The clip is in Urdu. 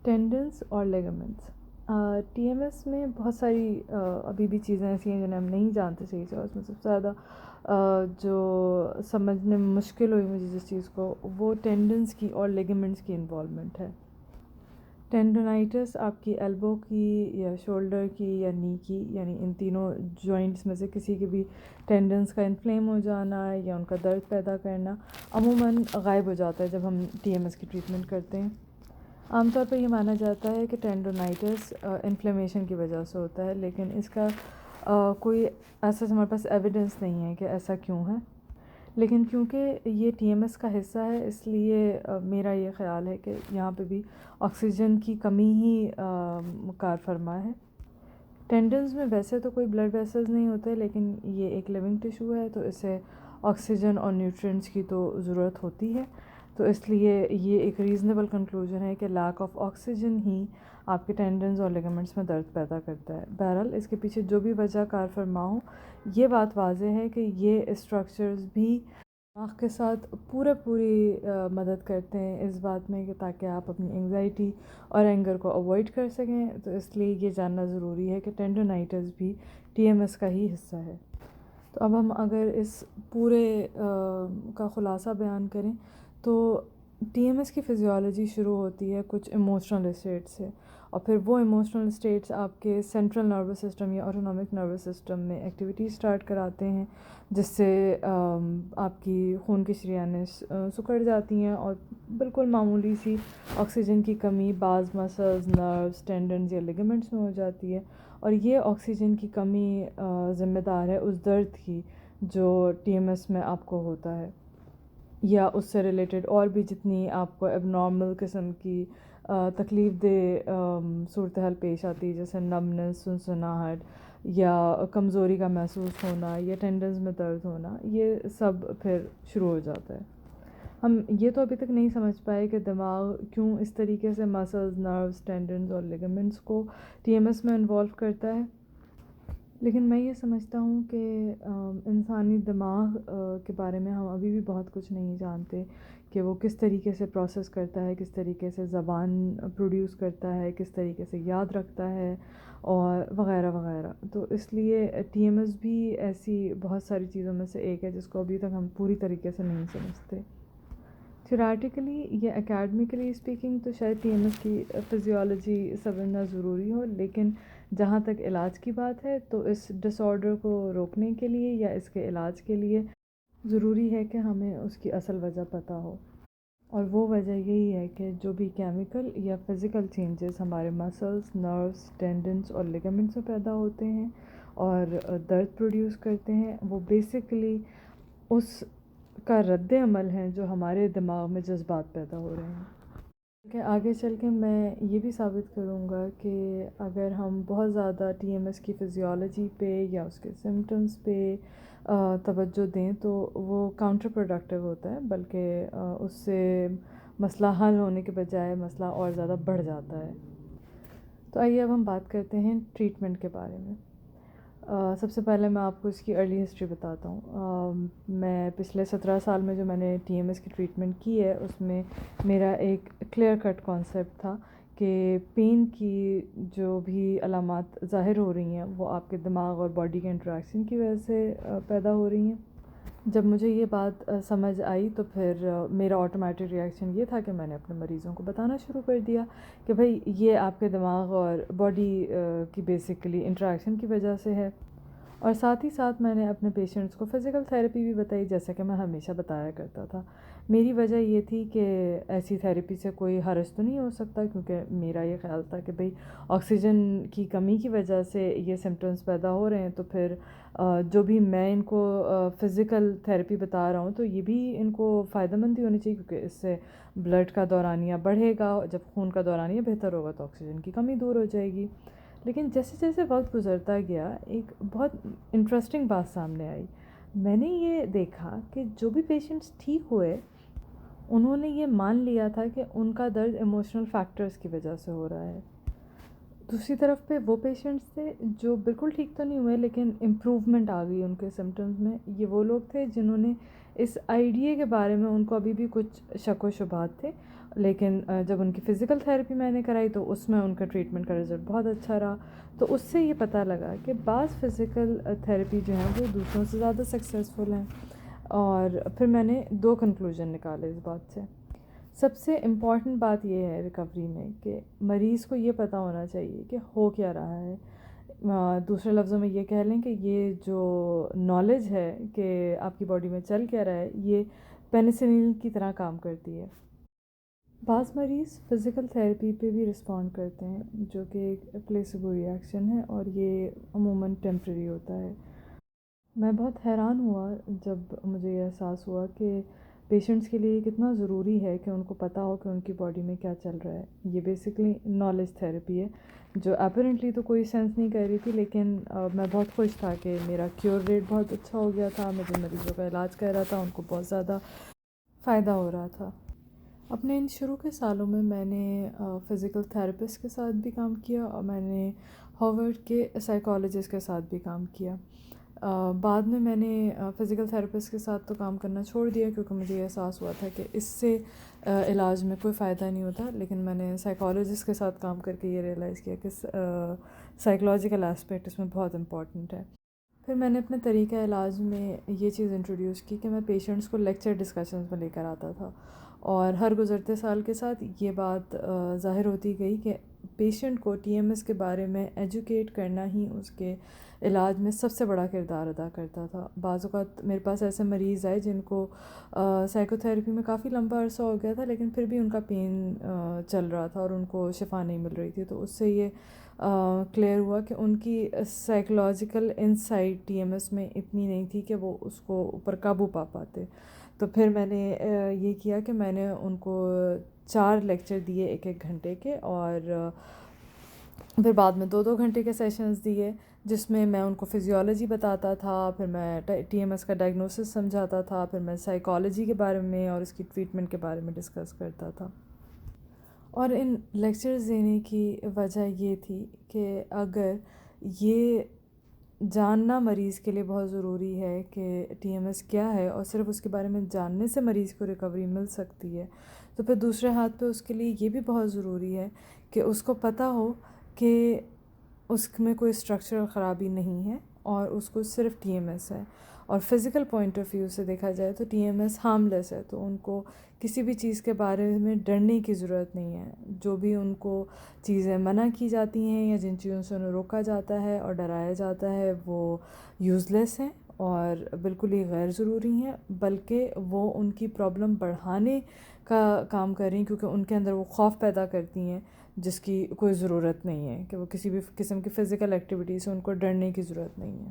ٹینڈنس اور لیگمنٹس. ٹی ایم ایس میں بہت ساری ابھی بھی چیزیں ایسی ہیں جنہیں ہم نہیں جانتے صحیح سے. اور اس میں سب سے زیادہ جو سمجھنے میں مشکل ہوئی مجھے جس چیز کو، وہ ٹینڈنس کی اور لیگمنٹس کی انوالومنٹ ہے. ٹینڈونائٹس آپ کی ایلبو کی یا شولڈر کی یا نی کی، یعنی ان تینوں جوائنٹس میں سے کسی کے بھی ٹینڈنس کا انفلیم ہو جانا یا ان کا درد پیدا کرنا عموماً غائب ہو جاتا ہے جب ہم ٹی ایم ایس کی ٹریٹمنٹ کرتے ہیں. عام طور پر یہ مانا جاتا ہے کہ ٹینڈونائٹس انفلیمیشن کی وجہ سے ہوتا ہے، لیکن اس کا کوئی ایسا ہمارے پاس ایویڈنس نہیں ہے کہ ایسا کیوں ہے. لیکن کیونکہ یہ ٹی ایم ایس کا حصہ ہے، اس لیے میرا یہ خیال ہے کہ یہاں پہ بھی آکسیجن کی کمی ہی کار فرما ہے. ٹینڈنز میں ویسے تو کوئی بلڈ ویسلز نہیں ہوتے، لیکن یہ ایک لیونگ ٹیشو ہے تو اسے آکسیجن اور نیوٹرینٹس کی تو ضرورت ہوتی ہے. تو اس لیے یہ ایک ریزنیبل کنکلوژن ہے کہ لیک آف آکسیجن ہی آپ کے ٹینڈنز اور لیگمنٹس میں درد پیدا کرتا ہے. بہرحال اس کے پیچھے جو بھی وجہ کار فرما ہو، یہ بات واضح ہے کہ یہ اسٹرکچرز بھی دماغ کے ساتھ پوری مدد کرتے ہیں اس بات میں کہ تاکہ آپ اپنی انگزائٹی اور اینگر کو اوائڈ کر سکیں. تو اس لیے یہ جاننا ضروری ہے کہ ٹینڈونائٹس بھی ٹی ایم ایس کا ہی حصہ ہے. تو اب ہم اگر اس پورے کا خلاصہ بیان کریں تو ٹی ایم ایس کی فزیولوجی شروع ہوتی ہے کچھ ایموشنل اسٹیٹ سے، اور پھر وہ ایموشنل اسٹیٹس آپ کے سینٹرل نروس سسٹم یا آٹونومک نروس سسٹم میں ایکٹیویٹی اسٹارٹ کراتے ہیں، جس سے آپ کی خون کی شریانیں سکڑ جاتی ہیں اور بالکل معمولی سی آکسیجن کی کمی بعض مسلز، نروز، ٹینڈنز یا لیگمنٹس میں ہو جاتی ہے. اور یہ آکسیجن کی کمی ذمہ دار ہے اس درد کی جو ٹی ایم ایس میں آپ کو ہوتا ہے، یا اس سے ریلیٹڈ اور بھی جتنی آپ کو اب نارمل قسم کی تکلیف دہ صورتحال پیش آتی ہے، جیسے نمنس، سنسناہٹ یا کمزوری کا محسوس ہونا یا ٹینڈنز میں درد ہونا، یہ سب پھر شروع ہو جاتا ہے. ہم یہ تو ابھی تک نہیں سمجھ پائے کہ دماغ کیوں اس طریقے سے مسلز، نروز، ٹینڈنز اور لیگمنٹس کو ٹی ایم ایس میں انوالو کرتا ہے، لیکن میں یہ سمجھتا ہوں کہ انسانی دماغ کے بارے میں ہم ابھی بھی بہت کچھ نہیں جانتے کہ وہ کس طریقے سے پروسیس کرتا ہے، کس طریقے سے زبان پروڈیوس کرتا ہے، کس طریقے سے یاد رکھتا ہے اور وغیرہ وغیرہ. تو اس لیے ٹی ایم ایس بھی ایسی بہت ساری چیزوں میں سے ایک ہے جس کو ابھی تک ہم پوری طریقے سے نہیں سمجھتے. تھیوریٹیکلی یا اکیڈمیکلی اسپیکنگ تو شاید ٹی ایم ایس کی فزیولوجی سمجھنا ضروری ہو، لیکن جہاں تک علاج کی بات ہے تو اس ڈس آرڈر کو روکنے کے لیے یا اس کے علاج کے لیے ضروری ہے کہ ہمیں اس کی اصل وجہ پتہ ہو. اور وہ وجہ یہی ہے کہ جو بھی کیمیکل یا فزیکل چینجز ہمارے مسلز، نروز، ٹینڈنز اور لیگمنٹس میں پیدا ہوتے ہیں اور درد پروڈیوس کرتے ہیں، وہ بیسیکلی اس کا رد عمل ہیں جو ہمارے دماغ میں جذبات پیدا ہو رہے ہیں. کہ آگے چل کے میں یہ بھی ثابت کروں گا کہ اگر ہم بہت زیادہ ٹی ایم ایس کی فزیولوجی پہ یا اس کے سمٹمز پہ توجہ دیں تو وہ کاؤنٹر پروڈکٹیو ہوتا ہے، بلکہ اس سے مسئلہ حل ہونے کے بجائے مسئلہ اور زیادہ بڑھ جاتا ہے. تو آئیے اب ہم بات کرتے ہیں ٹریٹمنٹ کے بارے میں. سب سے پہلے میں آپ کو اس کی ارلی ہسٹری بتاتا ہوں. میں پچھلے 17 سال میں جو میں نے ٹی ایم ایس کی ٹریٹمنٹ کی ہے اس میں میرا ایک کلیئر کٹ کانسیپٹ تھا کہ پین کی جو بھی علامات ظاہر ہو رہی ہیں وہ آپ کے دماغ اور باڈی کے انٹریکشن کی وجہ سے پیدا ہو رہی ہیں. جب مجھے یہ بات سمجھ آئی تو پھر میرا آٹومیٹک ریئیکشن یہ تھا کہ میں نے اپنے مریضوں کو بتانا شروع کر دیا کہ بھائی یہ آپ کے دماغ اور باڈی کی بیسیکلی انٹریکشن کی وجہ سے ہے. اور ساتھ ہی ساتھ میں نے اپنے پیشنٹس کو فزیکل تھیراپی بھی بتائی، جیسا کہ میں ہمیشہ بتایا کرتا تھا. میری وجہ یہ تھی کہ ایسی تھیراپی سے کوئی حرج تو نہیں ہو سکتا، کیونکہ میرا یہ خیال تھا کہ بھئی آکسیجن کی کمی کی وجہ سے یہ سمٹمز پیدا ہو رہے ہیں، تو پھر جو بھی میں ان کو فزیکل تھیراپی بتا رہا ہوں تو یہ بھی ان کو فائدہ مند ہی ہونی چاہیے، کیونکہ اس سے بلڈ کا دورانیہ بڑھے گا. جب خون کا دورانیہ بہتر ہوگا تو آکسیجن کی کمی دور ہو جائے گی. لیکن جیسے جیسے وقت گزرتا گیا ایک بہت انٹرسٹنگ بات سامنے آئی. میں نے یہ دیکھا کہ جو بھی پیشنٹس ٹھیک ہوئے انہوں نے یہ مان لیا تھا کہ ان کا درد ایموشنل فیکٹرز کی وجہ سے ہو رہا ہے. دوسری طرف پہ وہ پیشنٹس تھے جو بالکل ٹھیک تو نہیں ہوئے لیکن امپروومنٹ آ گئی ان کے سمٹمز میں. یہ وہ لوگ تھے جنہوں نے اس آئیڈیا کے بارے میں ان کو ابھی بھی کچھ شک و شبہات تھے، لیکن جب ان کی فزیکل تھیراپی میں نے کرائی تو اس میں ان کا ٹریٹمنٹ کا رزلٹ بہت اچھا رہا. تو اس سے یہ پتہ لگا کہ بعض فزیکل تھیراپی جو ہیں وہ دوسروں سے زیادہ سکسیزفل ہیں. اور پھر میں نے 2 کنکلوژن نکالے اس بات سے. سب سے امپورٹنٹ بات یہ ہے ریکوری میں کہ مریض کو یہ پتہ ہونا چاہیے کہ ہو کیا رہا ہے. دوسرے لفظوں میں یہ کہہ لیں کہ یہ جو نالج ہے کہ آپ کی باڈی میں چل کیا رہا ہے یہ پینسلین کی طرح کام کرتی ہے. بعض مریض فزیکل تھیراپی پہ بھی رسپونڈ کرتے ہیں جو کہ ایک پلیسیبو ریئیکشن ہے اور یہ عموماً ٹیمپریری ہوتا ہے. میں بہت حیران ہوا جب مجھے یہ احساس ہوا کہ پیشنٹس کے لیے کتنا ضروری ہے کہ ان کو پتہ ہو کہ ان کی باڈی میں کیا چل رہا ہے. یہ بیسکلی نالج تھیراپی ہے جو اپیرنٹلی تو کوئی سینس نہیں کر رہی تھی، لیکن میں بہت خوش تھا کہ میرا کیور ریٹ بہت اچھا ہو گیا تھا. میں جن مریضوں کا علاج کر رہا تھا ان کو بہت زیادہ فائدہ ہو رہا تھا. اپنے ان شروع کے سالوں میں نے فزیکل تھیراپسٹ کے ساتھ بھی کام کیا اور میں نے ہارورڈ کے سائیکالوجسٹ کے ساتھ بھی کام کیا. بعد میں نے فزیکل تھیراپسٹ کے ساتھ تو کام کرنا چھوڑ دیا کیونکہ مجھے یہ احساس ہوا تھا کہ اس سے علاج میں کوئی فائدہ نہیں ہوتا. لیکن میں نے سائیکالوجسٹ کے ساتھ کام کر کے یہ ریئلائز کیا کہ سائیکولوجیکل اسپیکٹ اس میں بہت امپورٹنٹ ہے. پھر میں نے اپنے طریقہ علاج میں یہ چیز انٹروڈیوس کی کہ میں پیشنٹس کو لیکچر ڈسکشنز میں لے کر آتا تھا. اور ہر گزرتے سال کے ساتھ یہ بات ظاہر ہوتی گئی کہ پیشنٹ کو ٹی ایم ایس کے بارے میں ایجوکیٹ کرنا ہی اس کے علاج میں سب سے بڑا کردار ادا کرتا تھا. بعض اوقات میرے پاس ایسے مریض آئے جن کو سائیکو تھیراپی میں کافی لمبا عرصہ ہو گیا تھا لیکن پھر بھی ان کا پین چل رہا تھا اور ان کو شفا نہیں مل رہی تھی. تو اس سے یہ کلیئر ہوا کہ ان کی psychological insight T M S میں اتنی نہیں تھی کہ وہ اس کو اوپر قابو پا پاتے. تو پھر میں نے یہ کیا کہ میں نے ان کو 4 لیکچر دیے 1-1 گھنٹے کے، اور پھر بعد میں 2-2 گھنٹے کے سیشنز دیے جس میں میں ان کو فزیولوجی بتاتا تھا، پھر میں ٹی ایم ایس کا ڈائگنوسس سمجھاتا تھا، پھر میں سائیکالوجی کے بارے میں اور اس کی ٹریٹمنٹ کے بارے میں ڈسکس کرتا تھا. اور ان لیکچرز دینے کی وجہ یہ تھی کہ اگر یہ جاننا مریض کے لیے بہت ضروری ہے کہ ٹی ایم ایس کیا ہے اور صرف اس کے بارے میں جاننے سے مریض کو ریکوری مل سکتی ہے، تو پھر دوسرے ہاتھ پہ اس کے لیے یہ بھی بہت ضروری ہے کہ اس کو پتہ ہو کہ اس میں کوئی اسٹرکچرل خرابی نہیں ہے اور اس کو صرف ٹی ایم ایس ہے. اور فزیکل پوائنٹ آف ویو سے دیکھا جائے تو ٹی ایم ایس ہارملیس ہے، تو ان کو کسی بھی چیز کے بارے میں ڈرنے کی ضرورت نہیں ہے. جو بھی ان کو چیزیں منع کی جاتی ہیں یا جن چیزوں سے انہیں روکا جاتا ہے اور ڈرایا جاتا ہے وہ یوز لیس ہیں اور بالکل ہی غیر ضروری ہیں، بلکہ وہ ان کی پرابلم بڑھانے کا کام کر رہی ہیں کیونکہ ان کے اندر وہ خوف پیدا کرتی ہیں جس کی کوئی ضرورت نہیں ہے، کہ وہ کسی بھی قسم کی فزیکل ایکٹیویٹی سے ان کو ڈرنے کی ضرورت نہیں ہے.